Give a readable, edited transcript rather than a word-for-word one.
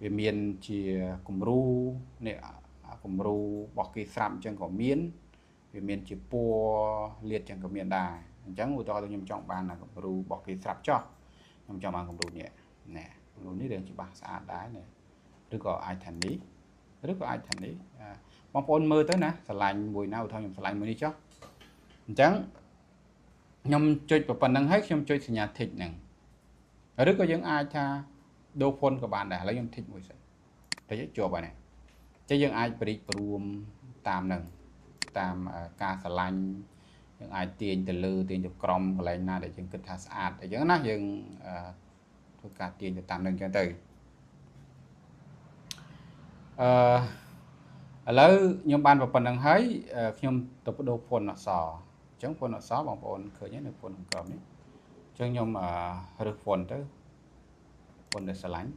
វាមានជាគំរូនេះគំរូរបស់គេស្រាប់អញ្ចឹងក៏មានវាមានជាពណ៌លាតអញ្ចឹងក៏មានដែរអញ្ចឹងឧទាហរណ៍ខ្ញុំចង់បានគំរូរបស់គេស្រាប់ចោះខ្ញុំចង់បានគំរូនេះណែគំរូនេះរឿងច្បាស់ស្អាតដែរណែឬក៏អាចថានេះឬក៏អាចថានេះបងប្អូនមើលទៅណាឆ្លាញ់មួយណាឧទាហរណ៍ខ្ញុំឆ្លាញ់មួយនេះចុះអញ្ចឹងខ្ញុំចុចប៉ុណ្្នឹងហើយខ្ញុំចុចសញ្ញា tick ហ្នឹងឬក៏យើងអាចថាដូរ font ក៏បានដែរឥឡូវខ្ញុំ tick មួយសិនតិចជាប់ហើយនេះចឹងយើងអាចប្រិចព្រមតាមនឹងតាមការឆ្លាញ់យើងអាចទាញទៅលើទាញទៅក្រោមកន្លែងណាដែលយើងគិតថាស្អាតអញ្ចឹងណាយើងធ្វើការទាញទៅតាមនឹងអញ្ចឹងទៅឥឡូវខ្ញុំបានប៉ុណ្្នឹងហើយខ្ញុំទៅបដូរ font អក្សរអញ្ចឹង font អក្សរបងប្អូនឃើញនៅ font ខាងក្រោមនេះអញ្ចឹងខ្ញុំរើស font ទៅ font ដែលឆ្លាញ់